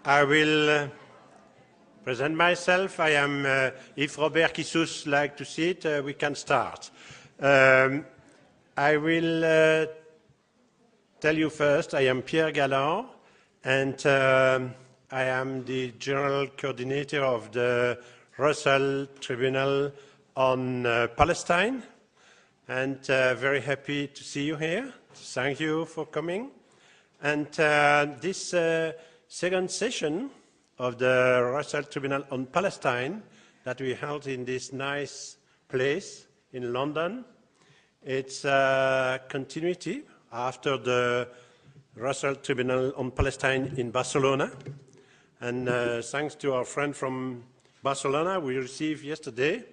I will present myself. I am, if Robert Kissus like to see it, we can start. I will tell you first, I am Pierre Galland, and I am the General Coordinator of the Russell Tribunal on Palestine, and very happy to see you here. Thank you for coming. And this second session of the Russell Tribunal on Palestine that we held in this nice place in London, it's a continuity after the Russell Tribunal on Palestine in Barcelona. And thanks to our friend from Barcelona, we received yesterday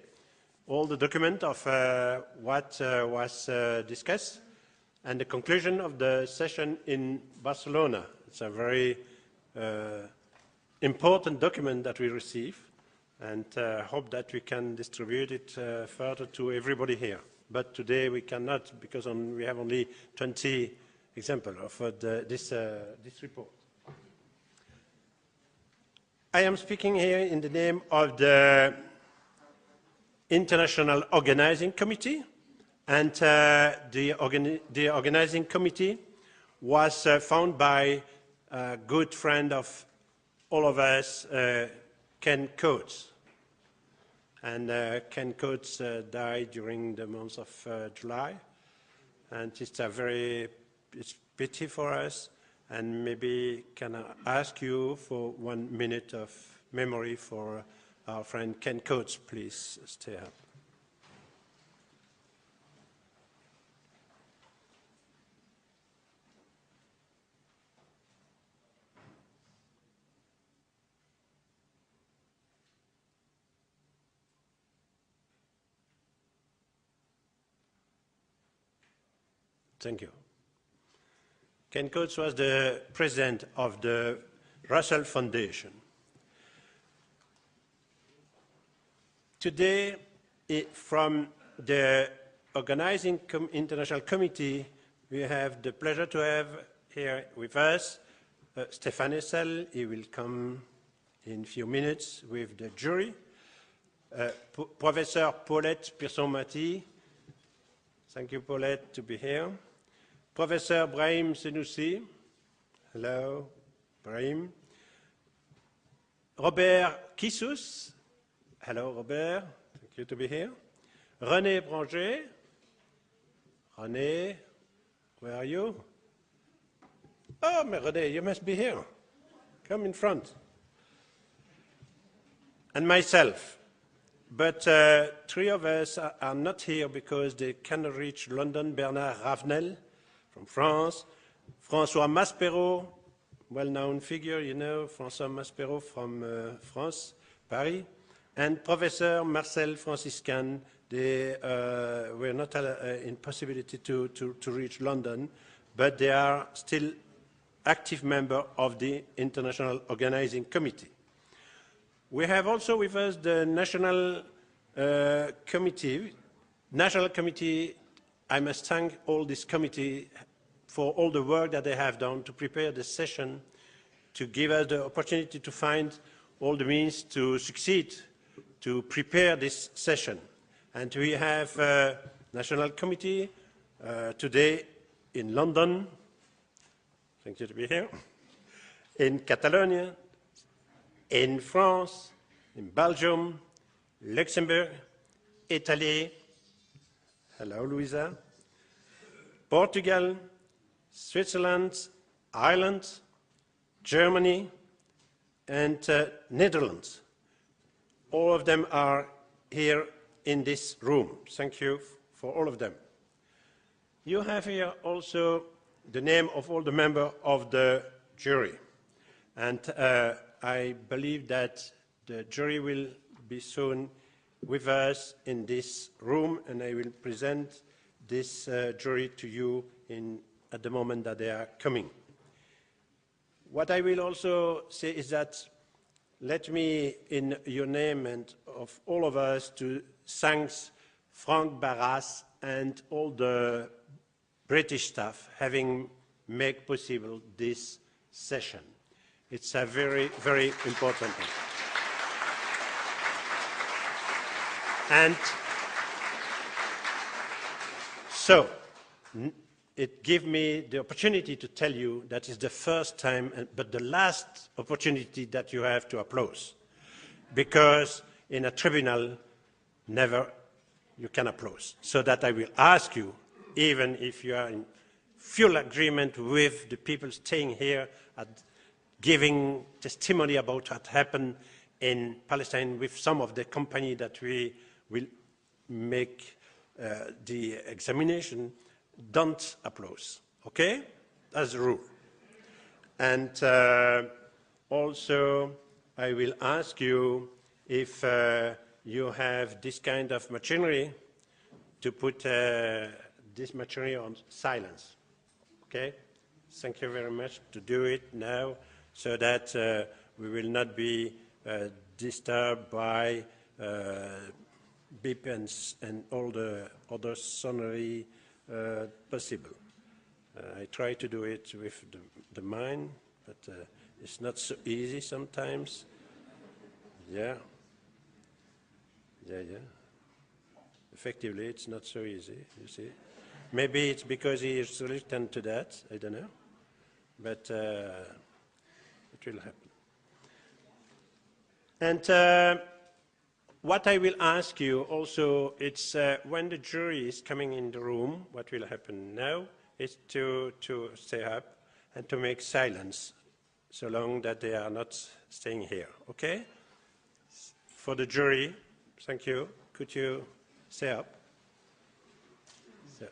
all the document of what was discussed and the conclusion of the session in Barcelona. It's a very important document that we receive, and hope that we can distribute it further to everybody here. But today we cannot, because we have only 20 examples of this report. I am speaking here in the name of the International Organizing Committee, and the Organizing Committee was found by a good friend of all of us, Ken Coates. And Ken Coates died during the month of July, and it's pity for us, and maybe can I ask you for 1 minute of memory for our friend Ken Coates, please stay up. Thank you. Ken Coates was the president of the Russell Foundation. Today, from the Organizing International Committee, we have the pleasure to have here with us Stéphane Hessel. He will come in a few minutes with the jury. Professor Paulette Pearson-Maty. Thank you, Paulette, to be here. Professor Brahim Senoussi. Hello, Brahim. Robert Kissus. Hello, Robert. Thank you to be here. René Branger. René, where are you? Oh, René, you must be here. Come in front. And myself. But three of us are not here because they cannot reach London. Bernard Ravenel from France, François Maspero, well-known figure, you know, François Maspero from France, Paris, and Professor Marcel Franciscan. They were not in possibility to reach London, but they are still active member of the International Organizing Committee. We have also with us the National Committee. National Committee, I must thank all this committee for all the work that they have done to prepare the session, to give us the opportunity to find all the means to succeed, to prepare this session. And we have National Committee today in London, thank you to be here, in Catalonia, in France, in Belgium, Luxembourg, Italy, hello Louisa, Portugal, Switzerland, Ireland, Germany, and Netherlands. All of them are here in this room. Thank you for all of them. You have here also the name of all the members of the jury. And I believe that the jury will be soon with us in this room, and I will present this jury to you at the moment that they are coming. What I will also say is that let me, in your name and of all of us, to thank Frank Barras and all the British staff having made possible this session. It's a very, very important thing. And so, it gives me the opportunity to tell you that it's the first time, but the last opportunity that you have to applaud. Because in a tribunal, never you can applaud. So that I will ask you, even if you are in full agreement with the people staying here, giving testimony about what happened in Palestine with some of the company that we will make the examination, don't applaud, okay? That's the rule. And also, I will ask you if you have this kind of machinery to put this machinery on silence, okay? Thank you very much to do it now so that we will not be disturbed by beep and all the other sonory possible. I try to do it with the mind, but it's not so easy sometimes. Yeah. Effectively, it's not so easy, you see. Maybe it's because he is reluctant to that, I don't know. But it will happen. And what I will ask you also, it's when the jury is coming in the room, what will happen now is to stay up and to make silence so long that they are not staying here, okay? For the jury, thank you. Could you stay up? So.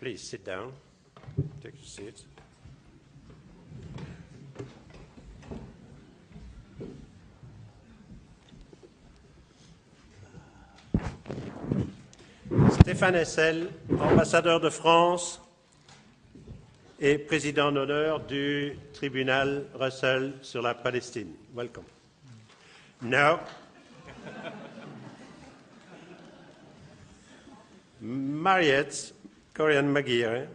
Please sit down, take your seat. Stéphane Hessel, ambassadeur de France et président d'honneur du Tribunal Russell sur la Palestine. Welcome. Now, Mariette Korean Maguire,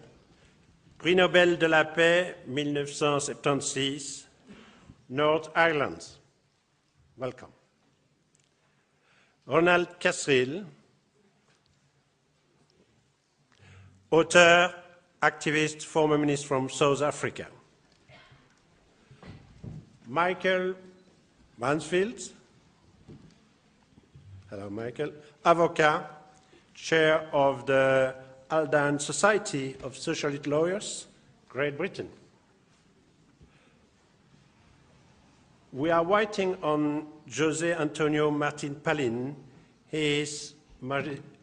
prix Nobel de la paix 1976, North Ireland. Welcome. Ronald Casrill, author, activist, former minister from South Africa. Michael Mansfield, hello Michael, avocat, chair of the Aldan Society of Socialist Lawyers, Great Britain. We are waiting on José Antonio Martín Palín. He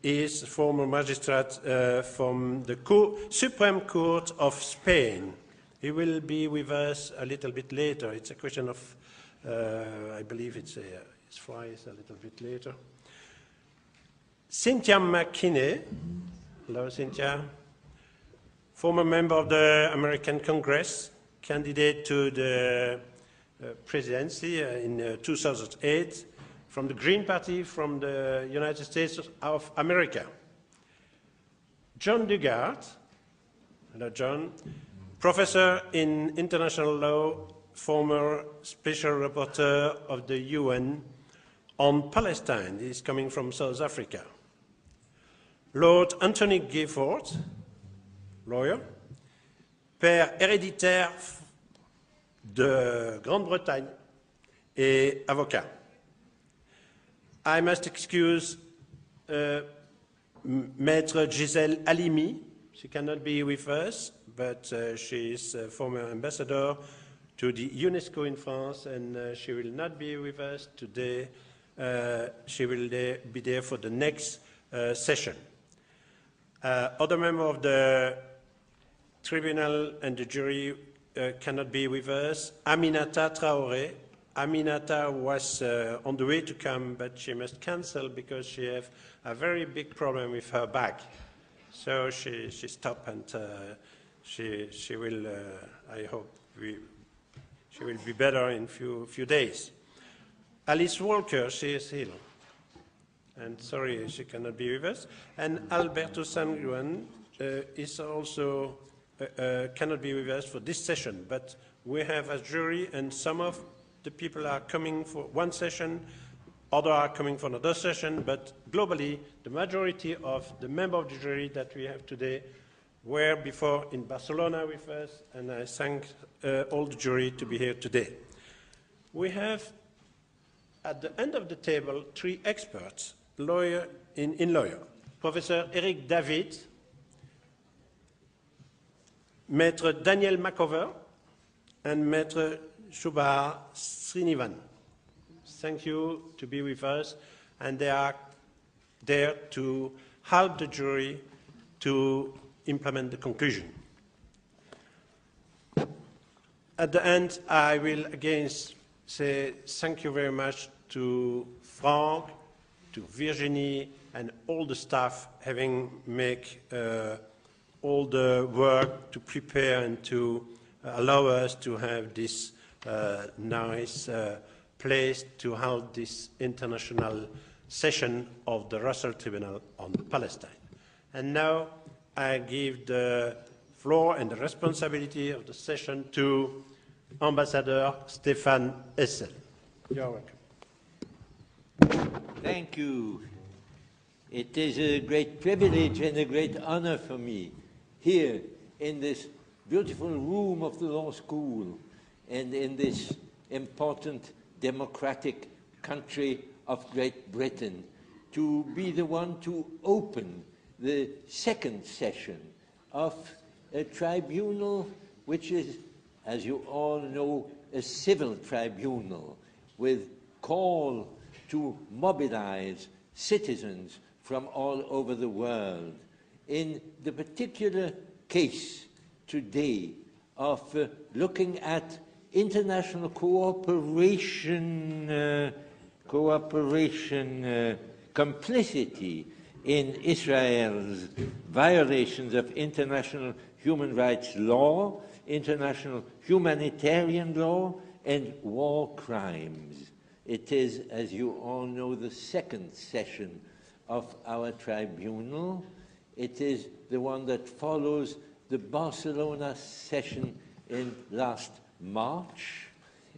is former magistrate from the Supreme Court of Spain. He will be with us a little bit later. It's a question of, I believe his flight is a little bit later. Cynthia McKinney. Hello, Cynthia. Former member of the American Congress, candidate to the presidency in 2008 from the Green Party from the United States of America. John Dugard. Hello, John. Professor in international law former special rapporteur of the UN on Palestine. He is coming from South Africa. Lord Anthony Gifford, lawyer, père héréditaire de Grande-Bretagne et avocat. I must excuse Maître Gisèle Halimi. She cannot be with us, but she is a former ambassador to the UNESCO in France, and she will not be with us today. She will be there for the next session. Other members of the tribunal and the jury cannot be with us. Aminata Traoré. Aminata was on the way to come, but she must cancel because she has a very big problem with her back. So she stopped, and she will, I hope, she will be better in few days. Alice Walker, she is ill, and sorry she cannot be with us. And Alberto Sanguan is also cannot be with us for this session, but we have a jury, and some of the people are coming for one session, others are coming for another session, but globally, the majority of the members of the jury that we have today were before in Barcelona with us, and I thank all the jury to be here today. We have, at the end of the table, three experts, lawyer in lawyer. Professor Eric David, Maître Daniel Macover, and Maître Shubha Srinivan. Thank you to be with us, and they are there to help the jury to implement the conclusion. At the end, I will again say thank you very much to Frank, to Virginie, and all the staff having made all the work to prepare and to allow us to have this nice place to hold this international session of the Russell Tribunal on Palestine. And now I give the floor and the responsibility of the session to Ambassador Stéphane Hessel. You're welcome. Thank you. It is a great privilege and a great honor for me here in this beautiful room of the law school and in this important democratic country of Great Britain to be the one to open the second session of a tribunal which is, as you all know, a civil tribunal with call to mobilize citizens from all over the world. In the particular case today of looking at international cooperation, complicity in Israel's violations of international human rights law, international humanitarian law, and war crimes. It is, as you all know, the second session of our tribunal. It is the one that follows the Barcelona session in last March,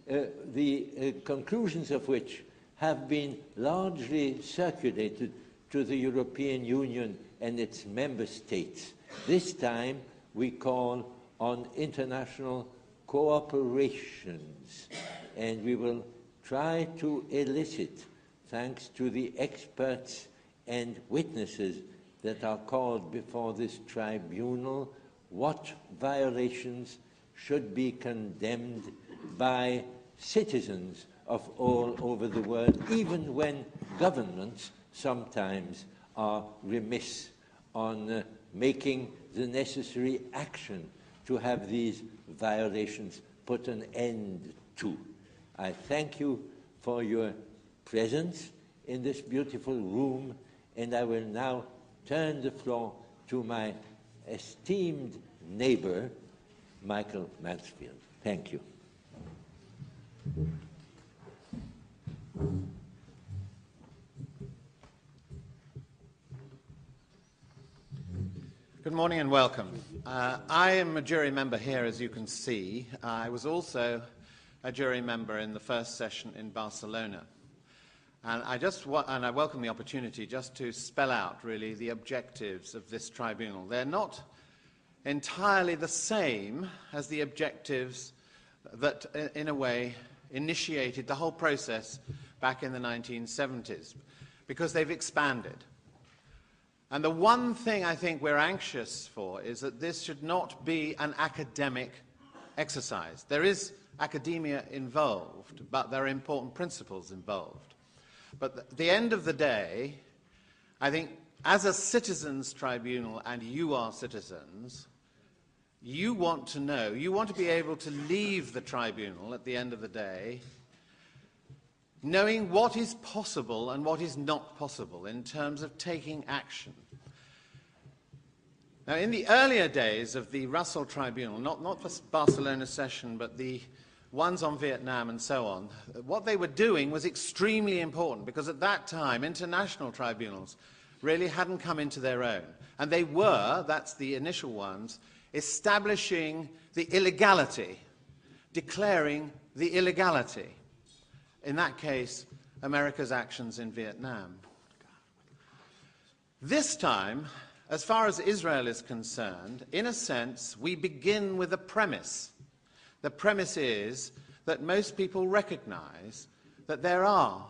the conclusions of which have been largely circulated to the European Union and its member states. This time we call on international cooperations, and we will try to elicit, thanks to the experts and witnesses that are called before this tribunal, what violations should be condemned by citizens of all over the world, even when governments sometimes are remiss on making the necessary action to have these violations put an end to. I thank you for your presence in this beautiful room, and I will now turn the floor to my esteemed neighbor, Michael Mansfield. Thank you. Good morning and welcome. I am a jury member here, as you can see. I was also a jury member in the first session in Barcelona. And I welcome the opportunity just to spell out, really, the objectives of this tribunal. They're not entirely the same as the objectives that, in a way, initiated the whole process back in the 1970s, because they've expanded. And the one thing I think we're anxious for is that this should not be an academic exercise. There is academia involved, but there are important principles involved. But at the end of the day, I think as a citizens' tribunal, and you are citizens, you want to know, you want to be able to leave the tribunal at the end of the day knowing what is possible and what is not possible in terms of taking action. Now, in the earlier days of the Russell Tribunal, not the Barcelona session, but the ones on Vietnam and so on, what they were doing was extremely important, because at that time, international tribunals really hadn't come into their own. And they were, that's the initial ones, establishing the illegality, declaring the illegality. In that case, America's actions in Vietnam. This time, as far as Israel is concerned, in a sense, we begin with a premise. The premise is that most people recognize that there are,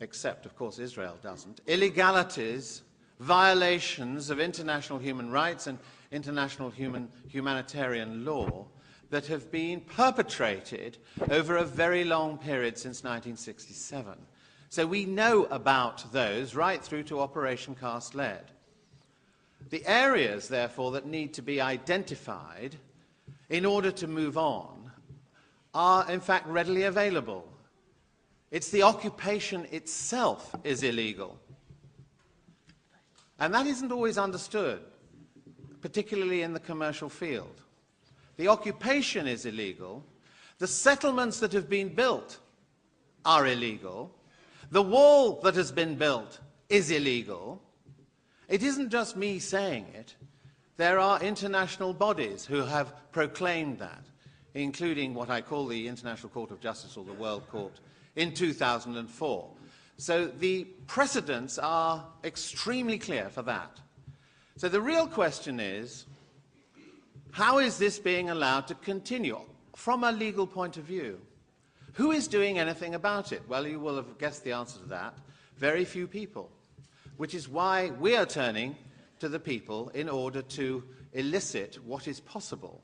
except, of course, Israel doesn't, illegalities, violations of international human rights and international humanitarian law that have been perpetrated over a very long period since 1967. So we know about those right through to Operation Cast Lead. The areas, therefore, that need to be identified in order to move on are, in fact, readily available. It's the occupation itself is illegal. And that isn't always understood, particularly in the commercial field. The occupation is illegal. The settlements that have been built are illegal. The wall that has been built is illegal. It isn't just me saying it. There are international bodies who have proclaimed that, including what I call the International Court of Justice, or the World Court, in 2004. So the precedents are extremely clear for that. So the real question is, how is this being allowed to continue from a legal point of view? Who is doing anything about it? Well, you will have guessed the answer to that. Very few people, which is why we are turning to the people in order to elicit what is possible.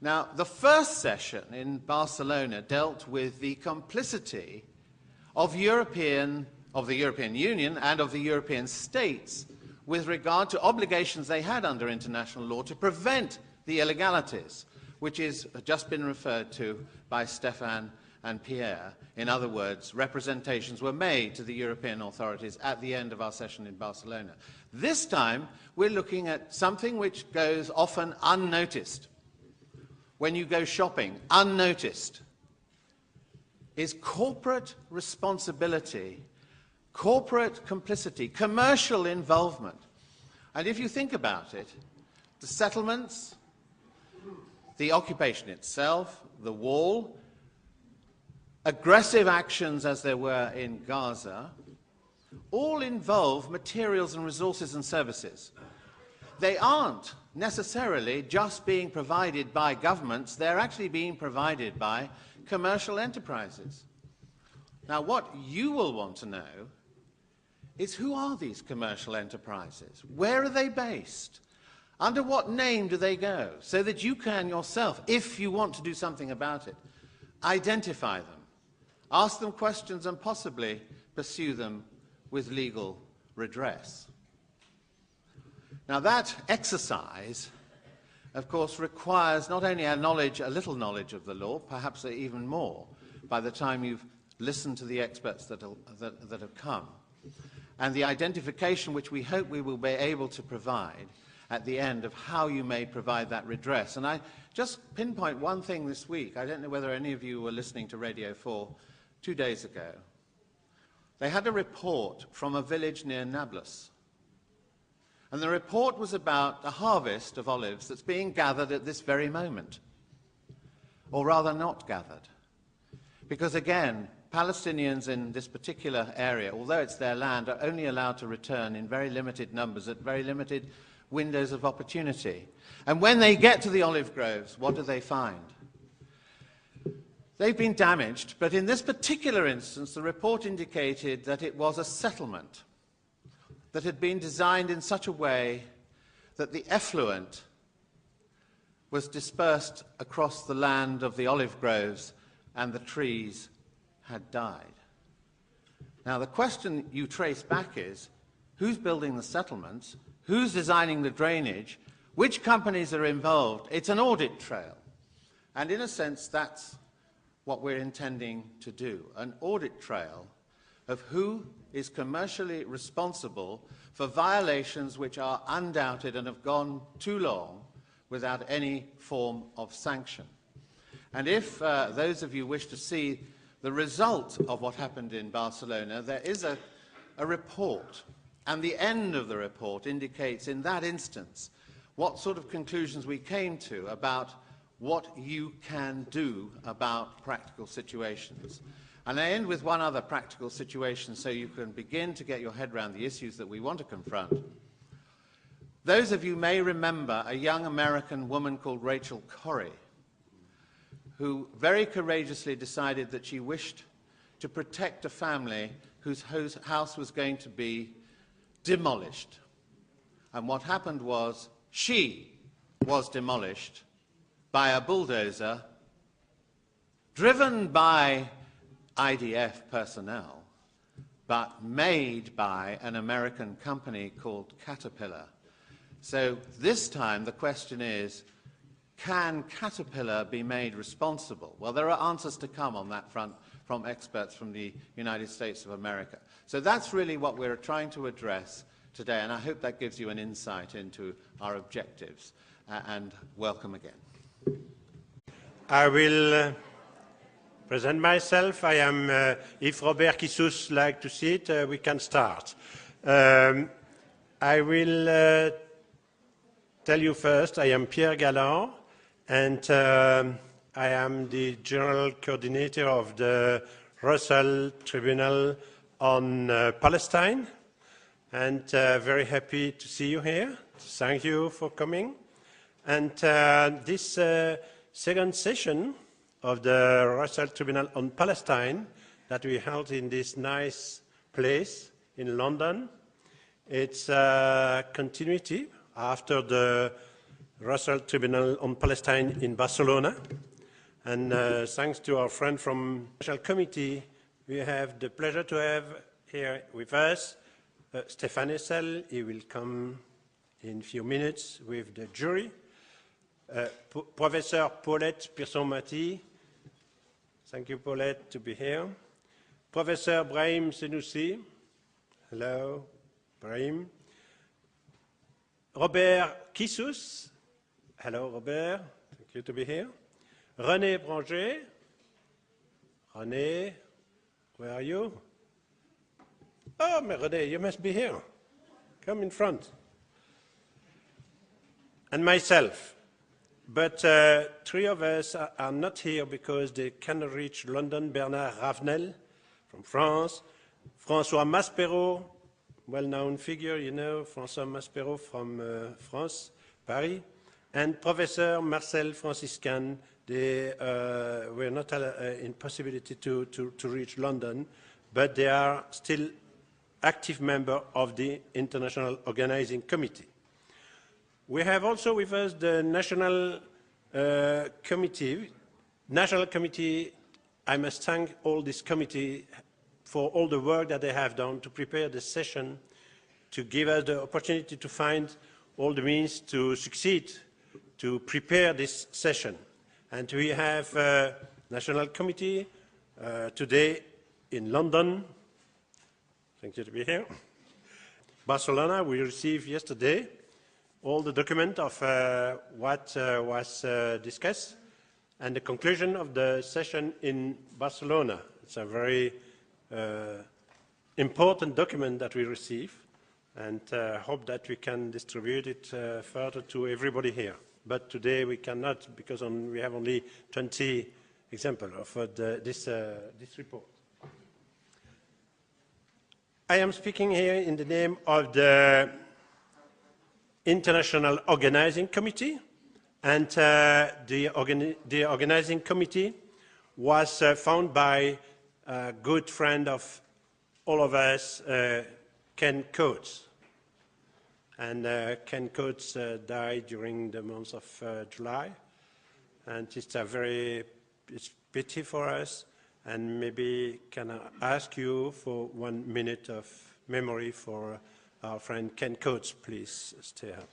Now, the first session in Barcelona dealt with the complicity of the European Union and of the European states with regard to obligations they had under international law to prevent the illegalities, which has just been referred to by Stéphane and Pierre. In other words, representations were made to the European authorities at the end of our session in Barcelona. This time, we're looking at something which goes often unnoticed. When you go shopping, unnoticed, is corporate responsibility, corporate complicity, commercial involvement. And if you think about it, the settlements, the occupation itself, the wall, aggressive actions as there were in Gaza, all involve materials and resources and services. They aren't necessarily just being provided by governments, they're actually being provided by commercial enterprises. Now, what you will want to know is, who are these commercial enterprises? Where are they based? Under what name do they go? So that you can yourself, if you want to do something about it, identify them, ask them questions, and possibly pursue them with legal redress. Now, that exercise, of course, requires not only a little knowledge of the law, perhaps even more, by the time you've listened to the experts that have come, and the identification which we hope we will be able to provide at the end of how you may provide that redress. And I just pinpoint one thing this week. I don't know whether any of you were listening to Radio 4 2 days ago. They had a report from a village near Nablus. And the report was about a harvest of olives that's being gathered at this very moment. or rather not gathered. Because again, Palestinians in this particular area, although it's their land, are only allowed to return in very limited numbers at very limited windows of opportunity. And when they get to the olive groves, what do they find? They've been damaged, but in this particular instance, the report indicated that it was a settlement that had been designed in such a way that the effluent was dispersed across the land of the olive groves and the trees had died. Now, the question you trace back is, who's building the settlements? Who's designing the drainage? Which companies are involved? It's an audit trail. And in a sense, that's what we're intending to do, an audit trail of who is commercially responsible for violations which are undoubted and have gone too long without any form of sanction. And if those of you wish to see the result of what happened in Barcelona, there is a report, and the end of the report indicates in that instance what sort of conclusions we came to about what you can do about practical situations. And I end with one other practical situation so you can begin to get your head around the issues that we want to confront. Those of you may remember a young American woman called Rachel Corrie, who very courageously decided that she wished to protect a family whose house was going to be demolished. And what happened was she was demolished by a bulldozer driven by IDF personnel, but made by an American company called Caterpillar. So this time the question is, can Caterpillar be made responsible? Well, there are answers to come on that front from experts from the United States of America. So that's really what we're trying to address today, and I hope that gives you an insight into our objectives. And welcome again. I will present myself. I am, if Robert Kissus like to see it, we can start. I will tell you first, I am Pierre Galland, and I am the General Coordinator of the Russell Tribunal on Palestine, and very happy to see you here. Thank you for coming. And this second session of the Russell Tribunal on Palestine that we held in this nice place in London, it's a continuity after the Russell Tribunal on Palestine in Barcelona. And thanks to our friend from the Special Committee, we have the pleasure to have here with us Stéphane Hessel. He will come in a few minutes with the jury. Professor Paulette Pearson-Maty. Thank you, Paulette, to be here. Professor Brahim Senoussi. Hello, Brahim. Robert Kissus. Hello, Robert. Thank you to be here. René Branger. René, where are you? Oh, René, you must be here. Come in front. And myself. But three of us are not here because they cannot reach London. Bernard Ravenel from France. François Maspero, well-known figure, you know, François Maspero from France, Paris. And Professor Marcel Franciscan, they were not in possibility to reach London, but they are still active member of the International Organizing Committee. We have also with us the National Committee. National Committee, I must thank all this committee for all the work that they have done to prepare the session, to give us the opportunity to find all the means to succeed, to prepare this session. And we have National Committee today in London. Thank you to be here. Barcelona, we received yesterday all the document of what was discussed and the conclusion of the session in Barcelona. It's a very important document that we receive, and hope that we can distribute it further to everybody here. but today we cannot because we have only 20 examples of this report. I am speaking here in the name of the International Organizing Committee, and the Organizing Committee was founded by a good friend of all of us, Ken Coates. And Ken Coates died during the month of July, and it's pity for us. And maybe can I ask you for 1 minute of memory for our friend Ken Coates, please stay up.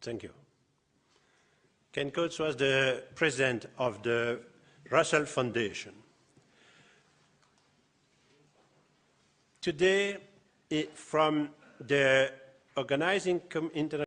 Thank you. Ken Coates was the president of the Russell Foundation. Today, from the International